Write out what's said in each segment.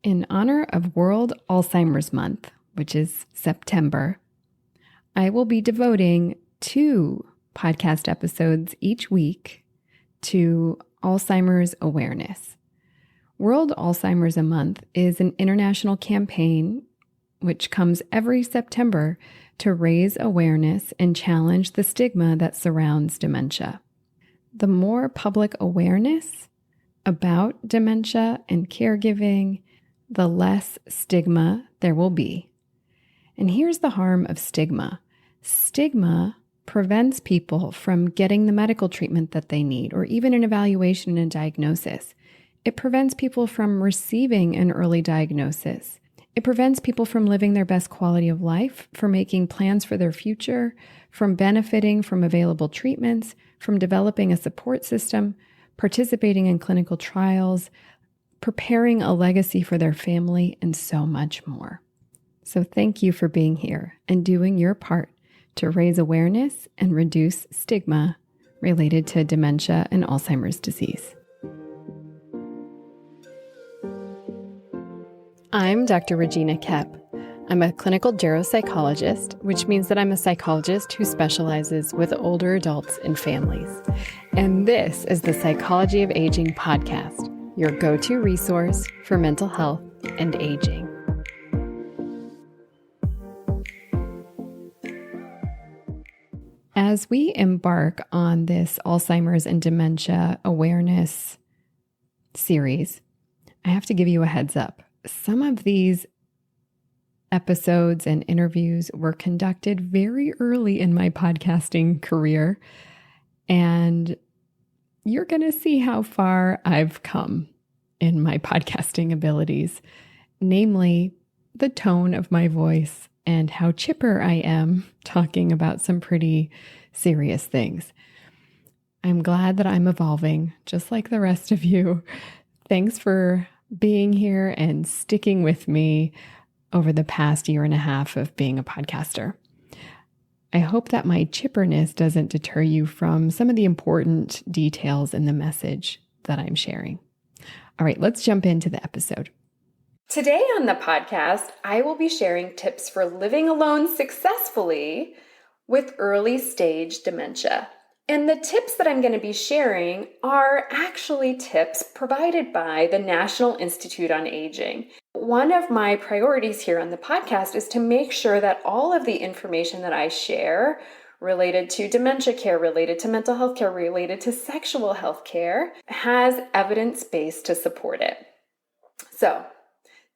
In honor of World Alzheimer's Month, which is September, I will be devoting 2 podcast episodes each week to Alzheimer's awareness. World Alzheimer's Month is an international campaign which comes every September to raise awareness and challenge the stigma that surrounds dementia. The more public awareness about dementia and caregiving, the less stigma there will be. And here's the harm of stigma. Stigma prevents people from getting the medical treatment that they need, or even an evaluation and diagnosis. It prevents people from receiving an early diagnosis. It prevents people from living their best quality of life, from making plans for their future, from benefiting from available treatments, from developing a support system, participating in clinical trials, preparing a legacy for their family, and so much more. So thank you for being here and doing your part to raise awareness and reduce stigma related to dementia and Alzheimer's disease. I'm Dr. Regina Koepp. I'm a clinical geropsychologist, which means that I'm a psychologist who specializes with older adults and families. And this is the Psychology of Aging podcast, your go-to resource for mental health and aging. As we embark on this Alzheimer's and dementia awareness series, I have to give you a heads up. Some of these episodes and interviews were conducted very early in my podcasting career, and you're going to see how far I've come in my podcasting abilities, namely the tone of my voice and how chipper I am talking about some pretty serious things. I'm glad that I'm evolving, just like the rest of you. Thanks for being here and sticking with me over the past year and a half of being a podcaster. I hope that my chipperness doesn't deter you from some of the important details in the message that I'm sharing. All right, let's jump into the episode. Today on the podcast, I will be sharing tips for living alone successfully with early stage dementia. And the tips that I'm going to be sharing are actually tips provided by the National Institute on Aging. One of my priorities here on the podcast is to make sure that all of the information that I share related to dementia care, related to mental health care, related to sexual health care, has evidence base to support it. So,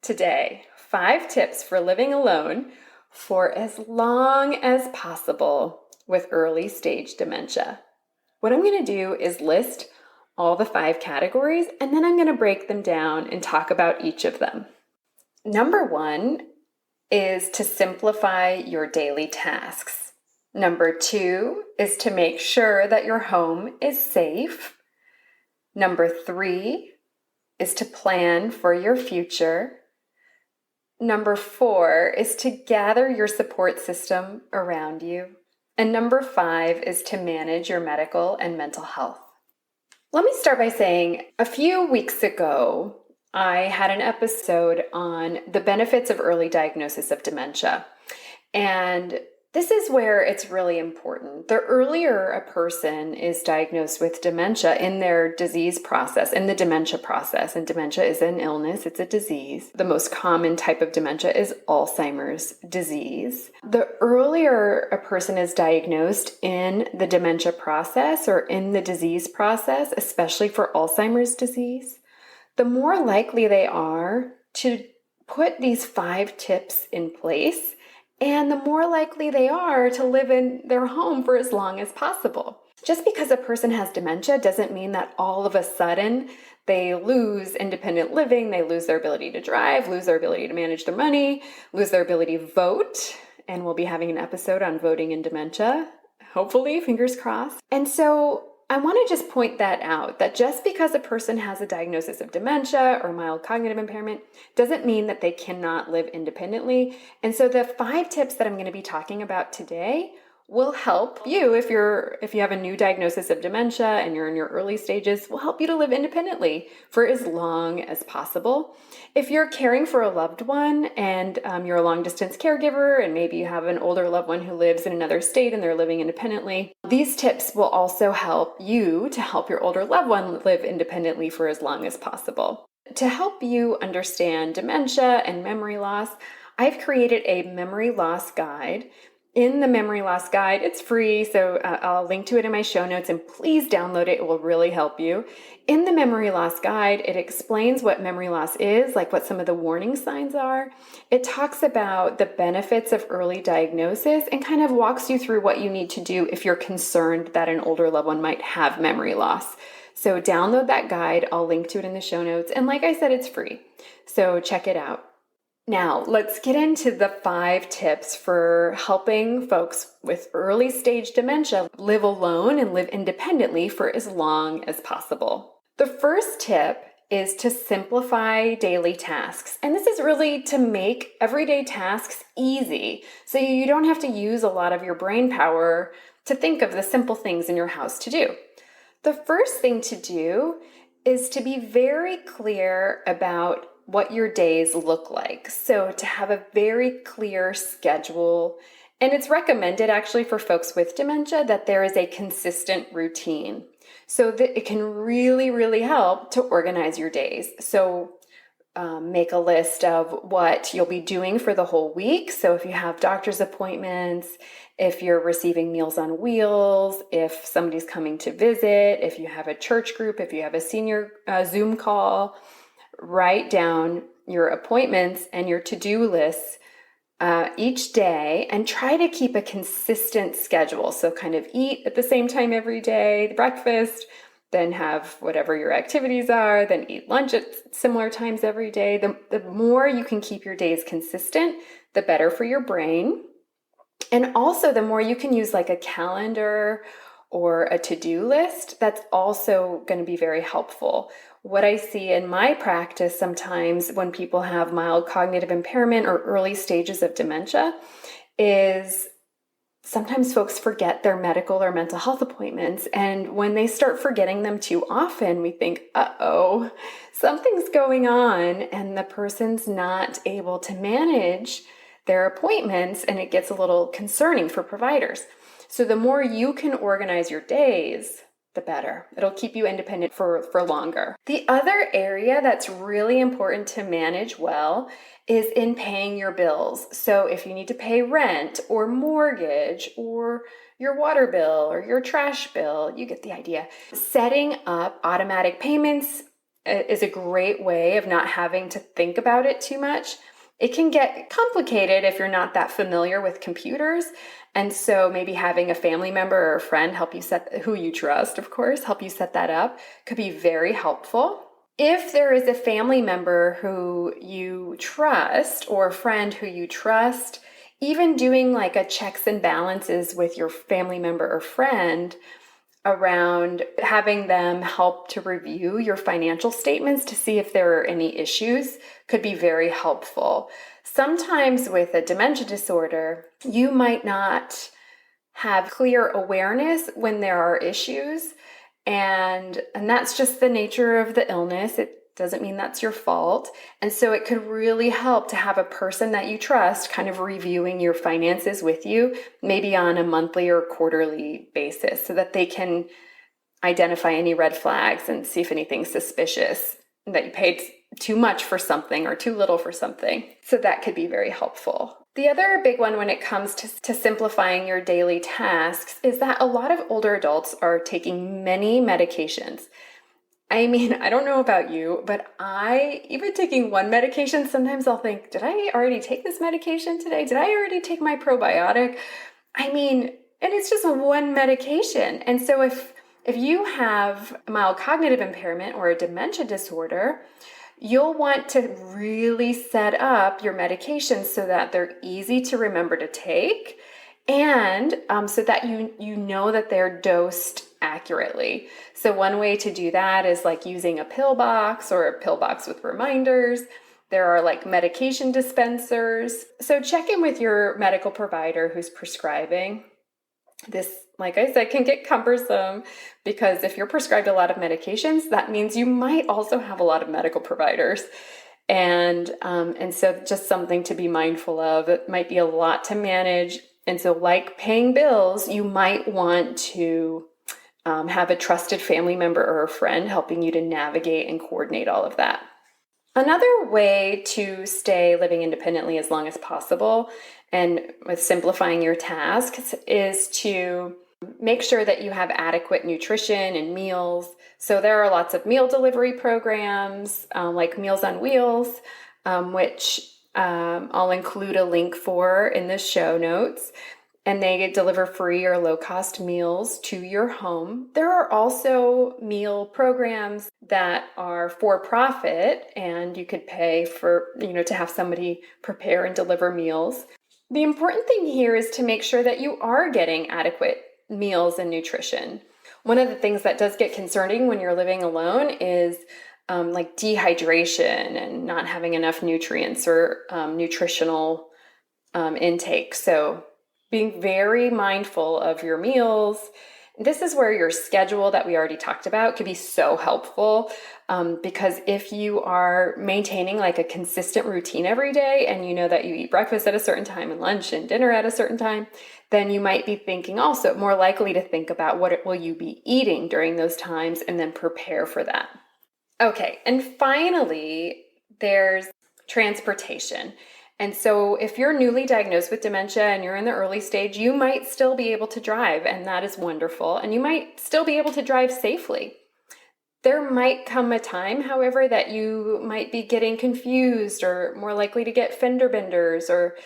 today, 5 tips for living alone for as long as possible with early stage dementia. What I'm going to do is list all the 5 categories, and then I'm going to break them down and talk about each of them. Number 1 is to simplify your daily tasks. Number 2 is to make sure that your home is safe. Number 3 is to plan for your future. Number 4 is to gather your support system around you. And number 5 is to manage your medical and mental health. Let me start by saying a few weeks ago, I had an episode on the benefits of early diagnosis of dementia. And this is where it's really important. The earlier a person is diagnosed with dementia in their disease process, in the dementia process, and dementia is an illness, it's a disease. The most common type of dementia is Alzheimer's disease. The earlier a person is diagnosed in the dementia process or in the disease process, especially for Alzheimer's disease, the more likely they are to put these 5 tips in place, and the more likely they are to live in their home for as long as possible. Just because a person has dementia doesn't mean that all of a sudden they lose independent living, they lose their ability to drive, lose their ability to manage their money, lose their ability to vote. And we'll be having an episode on voting in dementia, hopefully, fingers crossed. And so I want to just point that out, that just because a person has a diagnosis of dementia or mild cognitive impairment doesn't mean that they cannot live independently. And so the 5 tips that I'm going to be talking about today will help you if you have a new diagnosis of dementia and you're in your early stages, will help you to live independently for as long as possible. If you're caring for a loved one and you're a long distance caregiver and maybe you have an older loved one who lives in another state and they're living independently, these tips will also help you to help your older loved one live independently for as long as possible. To help you understand dementia and memory loss, I've created a memory loss guide. In the memory loss guide, it's free, so I'll link to it in my show notes, and please download it. It will really help you. In the memory loss guide, it explains what memory loss is, like what some of the warning signs are. It talks about the benefits of early diagnosis and kind of walks you through what you need to do if you're concerned that an older loved one might have memory loss. So download that guide. I'll link to it in the show notes. And like I said, it's free. So check it out. Now, let's get into the 5 tips for helping folks with early stage dementia live alone and live independently for as long as possible. The first tip is to simplify daily tasks. And this is really to make everyday tasks easy so you don't have to use a lot of your brain power to think of the simple things in your house to do. The first thing to do is to be very clear about what your days look like. So to have a very clear schedule, and it's recommended actually for folks with dementia that there is a consistent routine so that it can really, really help to organize your days. So make a list of what you'll be doing for the whole week. So if you have doctor's appointments, if you're receiving Meals on Wheels, if somebody's coming to visit, if you have a church group, if you have a senior Zoom call, write down your appointments and your to-do lists each day and try to keep a consistent schedule. So kind of eat at the same time every day, breakfast, then have whatever your activities are, then eat lunch at similar times every day. The more you can keep your days consistent, the better for your brain. And also the more you can use like a calendar or a to-do list, that's also going to be very helpful. What I see in my practice sometimes when people have mild cognitive impairment or early stages of dementia is sometimes folks forget their medical or mental health appointments. And when they start forgetting them too often, we think, uh-oh, something's going on and the person's not able to manage their appointments, and it gets a little concerning for providers. So the more you can organize your days, the better. It'll keep you independent for longer. The other area that's really important to manage well is in paying your bills. So if you need to pay rent or mortgage or your water bill or your trash bill, you get the idea. Setting up automatic payments is a great way of not having to think about it too much. It can get complicated if you're not that familiar with computers. And so maybe having a family member or a friend help you who you trust, of course, help you set that up could be very helpful. If there is a family member who you trust or a friend who you trust, even doing like a checks and balances with your family member or friend around having them help to review your financial statements to see if there are any issues could be very helpful. Sometimes with a dementia disorder, you might not have clear awareness when there are issues, and that's just the nature of the illness. It doesn't mean that's your fault. And so it could really help to have a person that you trust kind of reviewing your finances with you, maybe on a monthly or quarterly basis, so that they can identify any red flags and see if anything's suspicious, that you paid too much for something or too little for something. So that could be very helpful. The other big one when it comes to simplifying your daily tasks is that a lot of older adults are taking many medications. I mean, I don't know about you, but even taking one medication, sometimes I'll think, did I already take this medication today? Did I already take my probiotic? I mean, and it's just one medication. And so if you have mild cognitive impairment or a dementia disorder, you'll want to really set up your medications so that they're easy to remember to take, and so that you know that they're dosed accurately. So one way to do that is like using a pill box or a pill box with reminders. There are like medication dispensers. So check in with your medical provider who's prescribing This, like I said, can get cumbersome because if you're prescribed a lot of medications, that means you might also have a lot of medical providers. And so just something to be mindful of. It might be a lot to manage. And so like paying bills, you might want to have a trusted family member or a friend helping you to navigate and coordinate all of that. Another way to stay living independently as long as possible and with simplifying your tasks is to make sure that you have adequate nutrition and meals. So there are lots of meal delivery programs like Meals on Wheels, which I'll include a link for in the show notes. And they deliver free or low-cost meals to your home. There are also meal programs that are for-profit, and you could pay for, to have somebody prepare and deliver meals. The important thing here is to make sure that you are getting adequate meals and nutrition. One of the things that does get concerning when you're living alone is like dehydration and not having enough nutrients or nutritional intake. So being very mindful of your meals. This is where your schedule that we already talked about could be so helpful because if you are maintaining like a consistent routine every day and you know that you eat breakfast at a certain time and lunch and dinner at a certain time, then you might be thinking also more likely to think about what will you be eating during those times and then prepare for that. Okay, and finally, there's transportation. And so if you're newly diagnosed with dementia and you're in the early stage, you might still be able to drive, and that is wonderful. And you might still be able to drive safely. There might come a time, however, that you might be getting confused or more likely to get fender benders or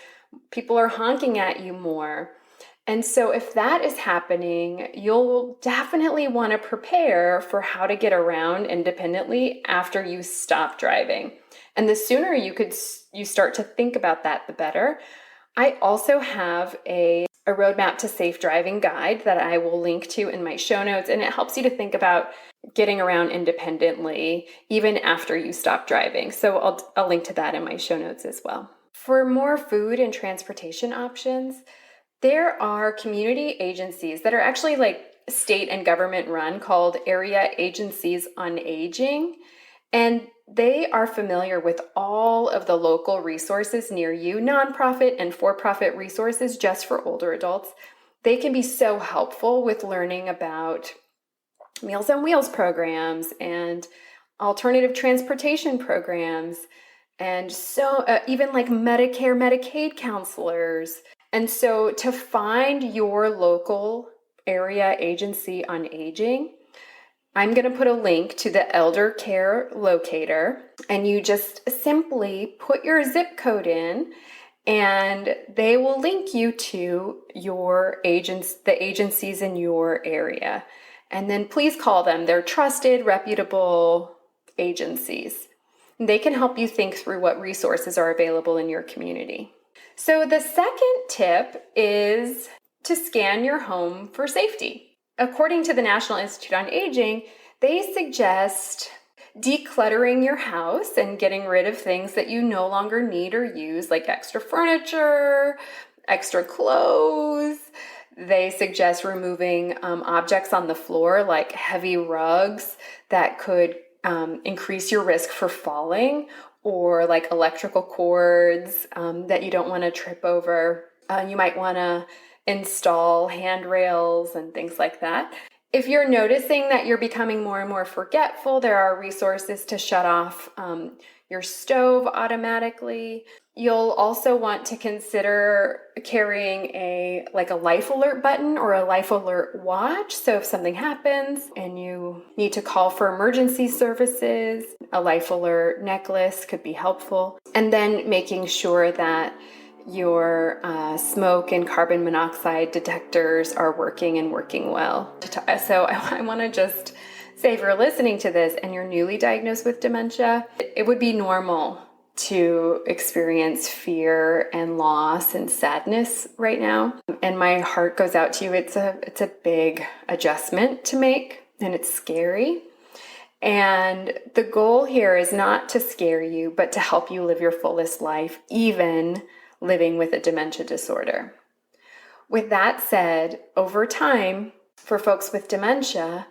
people are honking at you more. And so if that is happening, you'll definitely want to prepare for how to get around independently after you stop driving. And the sooner you start to think about that, the better. I also have a roadmap to safe driving guide that I will link to in my show notes, and it helps you to think about getting around independently even after you stop driving. So I'll link to that in my show notes as well. For more food and transportation options, there are community agencies that are actually like state and government run called Area Agencies on Aging. And they are familiar with all of the local resources near you, nonprofit and for-profit resources just for older adults. They can be so helpful with learning about Meals on Wheels programs and alternative transportation programs, and so even like Medicare, Medicaid counselors. And so to find your local area agency on aging, I'm going to put a link to the Elder Care Locator, and you just simply put your zip code in, and they will link you to the agencies in your area. And then please call them. They're trusted, reputable agencies. They can help you think through what resources are available in your community. So the second tip is to scan your home for safety. According to the National Institute on Aging, they suggest decluttering your house and getting rid of things that you no longer need or use, like extra furniture, extra clothes. They suggest removing objects on the floor, like heavy rugs that could increase your risk for falling, or like electrical cords that you don't want to trip over. You might want to install handrails and things like that. If you're noticing that you're becoming more and more forgetful, there are resources to shut off your stove automatically. You'll also want to consider carrying a life alert button or a life alert watch. So if something happens and you need to call for emergency services, a life alert necklace could be helpful. And then making sure that your smoke and carbon monoxide detectors are working and working well. So I want to just say, if you're listening to this and you're newly diagnosed with dementia, it would be normal to experience fear and loss and sadness right now. And my heart goes out to you. It's a big adjustment to make, and it's scary. And the goal here is not to scare you, but to help you live your fullest life, even living with a dementia disorder. With that said, over time, for folks with dementia,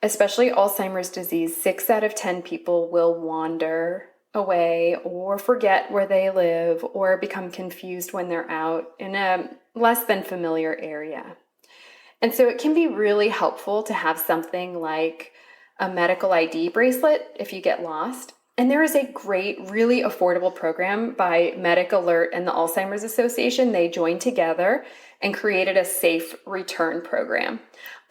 especially Alzheimer's disease, 6 out of 10 people will wander away or forget where they live or become confused when they're out in a less than familiar area. And so it can be really helpful to have something like a medical ID bracelet if you get lost. And there is a great, really affordable program by Medic Alert and the Alzheimer's Association. They joined together and created a safe return program.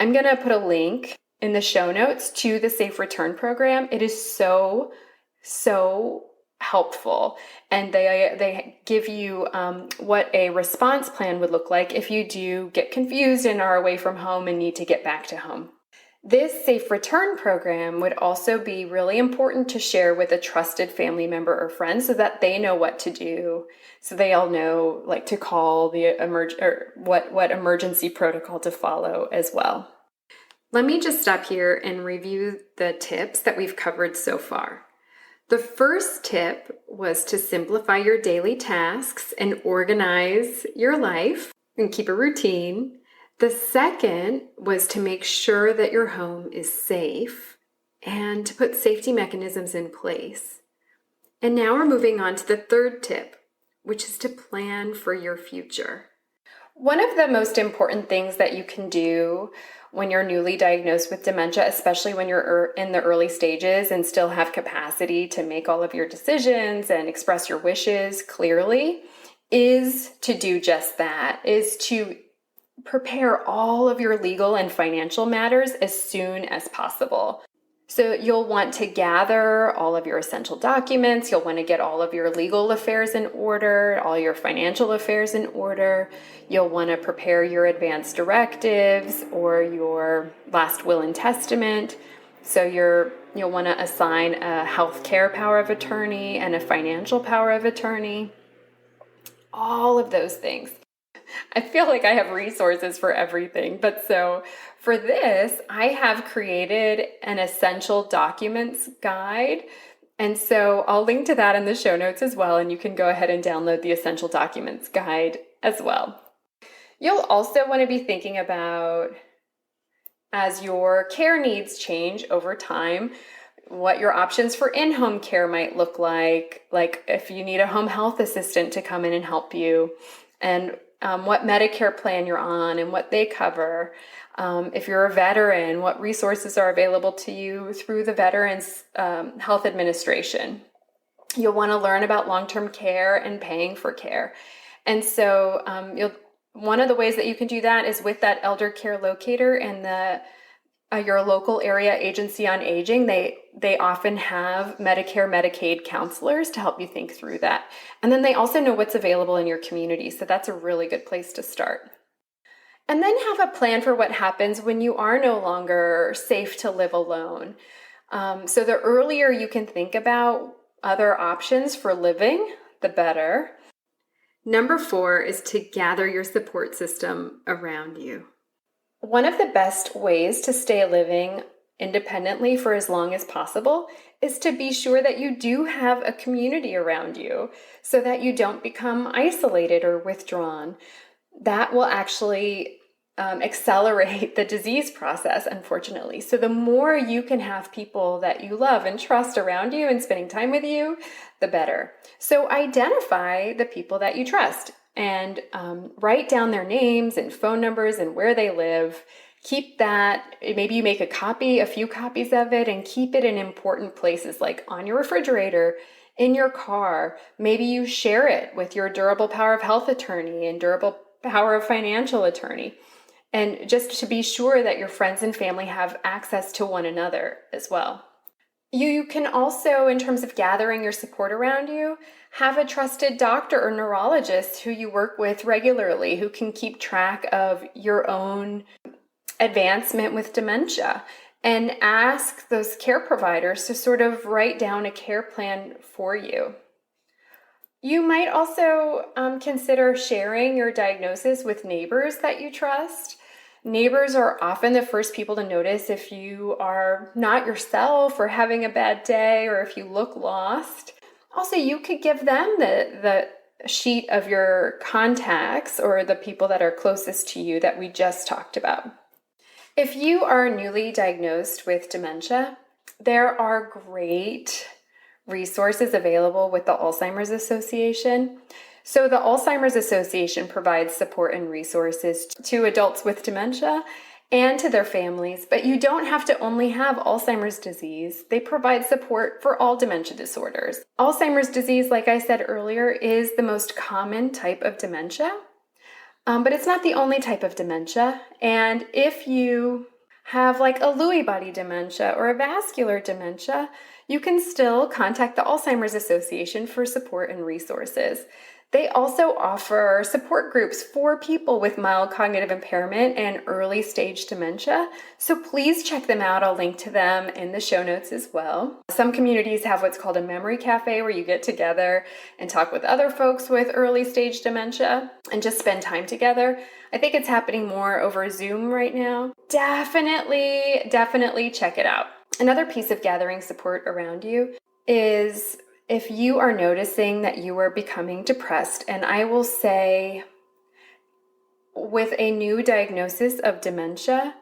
I'm going to put a link in the show notes to the safe return program. It is so helpful. And they give you what a response plan would look like if you do get confused and are away from home and need to get back to home. This safe return program would also be really important to share with a trusted family member or friend so that they know what to do. So they all know like to call the what emergency protocol to follow as well. Let me just stop here and review the tips that we've covered so far. The first tip was to simplify your daily tasks and organize your life and keep a routine. The second was to make sure that your home is safe and to put safety mechanisms in place. And now we're moving on to the third tip, which is to plan for your future. One of the most important things that you can do when you're newly diagnosed with dementia, especially when you're in the early stages and still have capacity to make all of your decisions and express your wishes clearly, is to do just that, is to prepare all of your legal and financial matters as soon as possible. So you'll want to gather all of your essential documents. You'll want to get all of your legal affairs in order, all your financial affairs in order. You'll want to prepare your advance directives or your last will and testament. So you'll want to assign a health care power of attorney and a financial power of attorney. All of those things. I feel like I have resources for everything, but so for this, I have created an essential documents guide. And so I'll link to that in the show notes as well, and you can go ahead and download the essential documents guide as well. You'll also want to be thinking about, as your care needs change over time, what your options for in-home care might look like if you need a home health assistant to come in and help you, and what Medicare plan you're on and what they cover. If you're a veteran, what resources are available to you through the Veterans Health Administration. You'll want to learn about long-term care and paying for care. And so one of the ways that you can do that is with that elder care locator and your local area agency on aging. They often have Medicare, Medicaid counselors to help you think through that. And then they also know what's available in your community. So that's a really good place to start. And then have a plan for what happens when you are no longer safe to live alone. So the earlier you can think about other options for living, the better. Number 4 is to gather your support system around you. One of the best ways to stay living independently for as long as possible is to be sure that you do have a community around you so that you don't become isolated or withdrawn. That will actually accelerate the disease process, unfortunately. So the more you can have people that you love and trust around you and spending time with you, the better. So identify the people that you trust and write down their names and phone numbers and where they live. Keep that. Maybe you make a few copies of it, and keep it in important places like on your refrigerator, in your car. Maybe you share it with your durable power of health attorney and durable power of financial attorney. And just to be sure that your friends and family have access to one another as well. You can also, in terms of gathering your support around you, have a trusted doctor or neurologist who you work with regularly who can keep track of your own advancement with dementia, and ask those care providers to sort of write down a care plan for you. You might also consider sharing your diagnosis with neighbors that you trust. Neighbors are often the first people to notice if you are not yourself or having a bad day or if you look lost. Also, you could give them the sheet of your contacts or the people that are closest to you that we just talked about. If you are newly diagnosed with dementia, there are great resources available with the Alzheimer's Association. So the Alzheimer's Association provides support and resources to adults with dementia and to their families, but you don't have to only have Alzheimer's disease. They provide support for all dementia disorders. Alzheimer's disease, like I said earlier, is the most common type of dementia, but it's not the only type of dementia. And if you have like a Lewy body dementia or a vascular dementia, you can still contact the Alzheimer's Association for support and resources. They also offer support groups for people with mild cognitive impairment and early stage dementia. So please check them out. I'll link to them in the show notes as well. Some communities have what's called a memory cafe where you get together and talk with other folks with early stage dementia and just spend time together. I think it's happening more over Zoom right now. Definitely check it out. Another piece of gathering support around you is if you are noticing that you are becoming depressed, and I will say with a new diagnosis of dementia,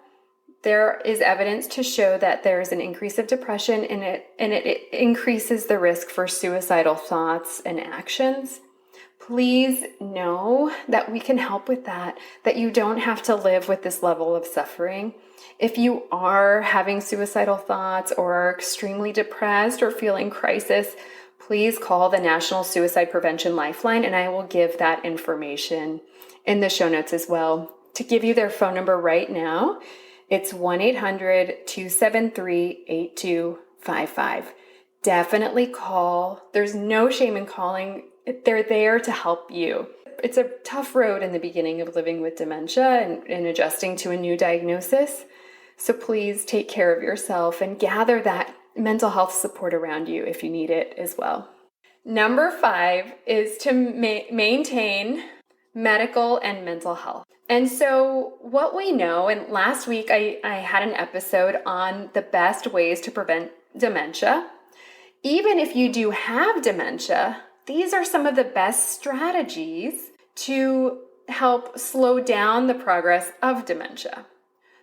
there is evidence to show that there is an increase of depression and it increases the risk for suicidal thoughts and actions. Please know that we can help with that you don't have to live with this level of suffering. If you are having suicidal thoughts or are extremely depressed or feeling crisis, please call the National Suicide Prevention Lifeline, and I will give that information in the show notes as well. To give you their phone number right now, it's 1-800-273-8255. Definitely call. There's no shame in calling. They're there to help you. It's a tough road in the beginning of living with dementia and adjusting to a new diagnosis. So please take care of yourself and gather that mental health support around you if you need it as well. Number 5 is to maintain medical and mental health. And so what we know, and last week I had an episode on the best ways to prevent dementia. Even if you do have dementia, these are some of the best strategies to help slow down the progress of dementia.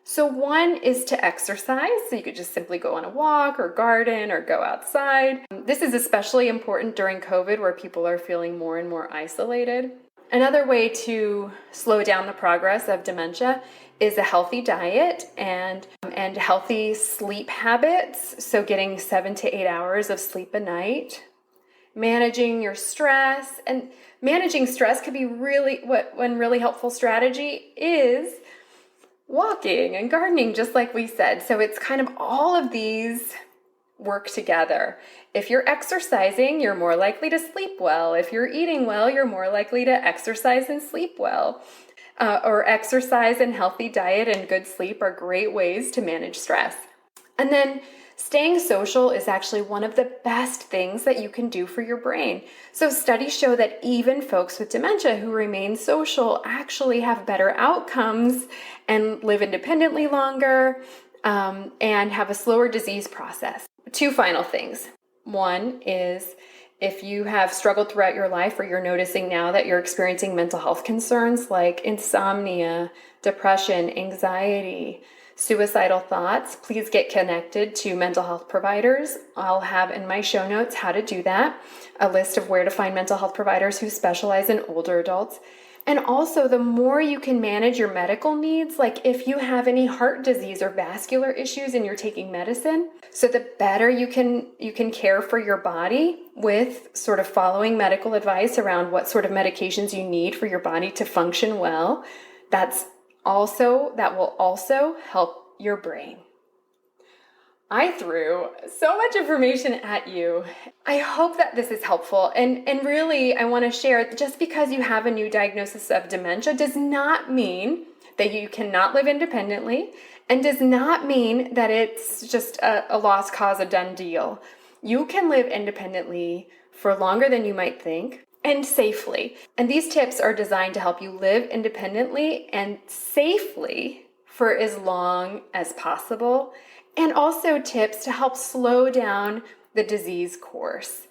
So one is to exercise. So you could just simply go on a walk or garden or go outside. This is especially important during COVID where people are feeling more and more isolated. Another way to slow down the progress of dementia is a healthy diet and healthy sleep habits. So getting 7 to 8 hours of sleep a night. Managing your stress, and managing stress could be one really helpful strategy is walking and gardening, just like we said. So it's kind of all of these work together. If you're exercising, you're more likely to sleep well. If you're eating well, you're more likely to exercise and sleep well. Or exercise and healthy diet and good sleep are great ways to manage stress. And then staying social is actually one of the best things that you can do for your brain. So studies show that even folks with dementia who remain social actually have better outcomes and live independently longer and have a slower disease process. 2 final things. One is if you have struggled throughout your life or you're noticing now that you're experiencing mental health concerns like insomnia, depression, anxiety, suicidal thoughts, please get connected to mental health providers. I'll have in my show notes how to do that, a list of where to find mental health providers who specialize in older adults. And also, the more you can manage your medical needs, like if you have any heart disease or vascular issues and you're taking medicine, so the better you can care for your body with sort of following medical advice around what sort of medications you need for your body to function well. That will also help your brain. I threw so much information at you. I hope that this is helpful. And really, I want to share, just because you have a new diagnosis of dementia does not mean that you cannot live independently and does not mean that it's just a lost cause, a done deal. You can live independently for longer than you might think and safely. And these tips are designed to help you live independently and safely for as long as possible. And also tips to help slow down the disease course.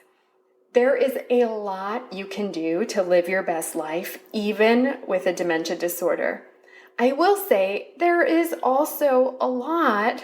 There is a lot you can do to live your best life, even with a dementia disorder. I will say there is also a lot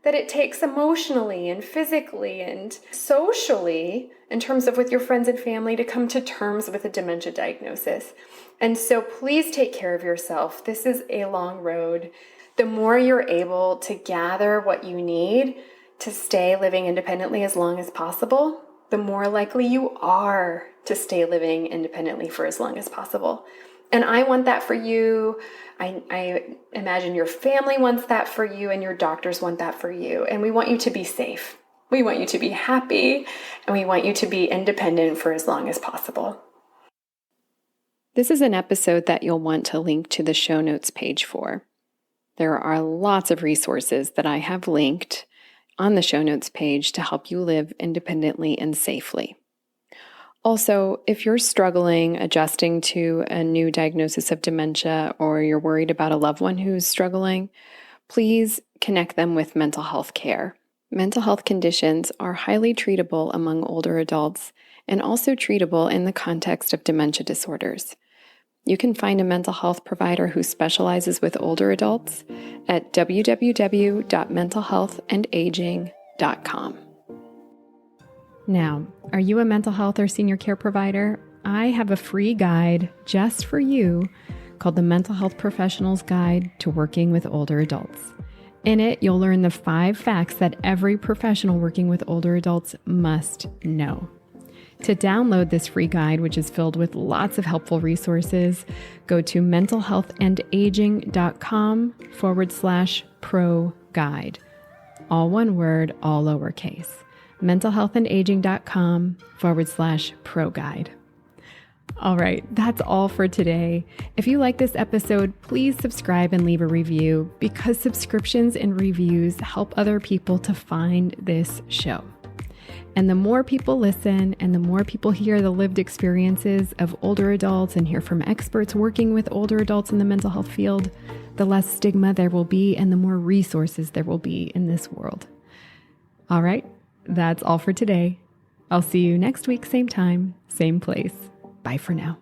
that it takes emotionally and physically and socially in terms of with your friends and family to come to terms with a dementia diagnosis. And so please take care of yourself. This is a long road. The more you're able to gather what you need to stay living independently as long as possible, the more likely you are to stay living independently for as long as possible. And I want that for you. I imagine your family wants that for you, and your doctors want that for you. And we want you to be safe. We want you to be happy, and we want you to be independent for as long as possible. This is an episode that you'll want to link to the show notes page for. There are lots of resources that I have linked on the show notes page to help you live independently and safely. Also, if you're struggling adjusting to a new diagnosis of dementia, or you're worried about a loved one who's struggling, please connect them with mental health care. Mental health conditions are highly treatable among older adults and also treatable in the context of dementia disorders. You can find a mental health provider who specializes with older adults at www.mentalhealthandaging.com. Now, are you a mental health or senior care provider? I have a free guide just for you called the Mental Health Professional's Guide to Working with Older Adults. In it, you'll learn the 5 facts that every professional working with older adults must know. To download this free guide, which is filled with lots of helpful resources, go to mentalhealthandaging.com/pro guide. All one word, all lowercase. mentalhealthandaging.com/pro guide. All right, that's all for today. If you like this episode, please subscribe and leave a review, because subscriptions and reviews help other people to find this show. And the more people listen and the more people hear the lived experiences of older adults and hear from experts working with older adults in the mental health field, the less stigma there will be and the more resources there will be in this world. All right, that's all for today. I'll see you next week, same time, same place. Bye for now.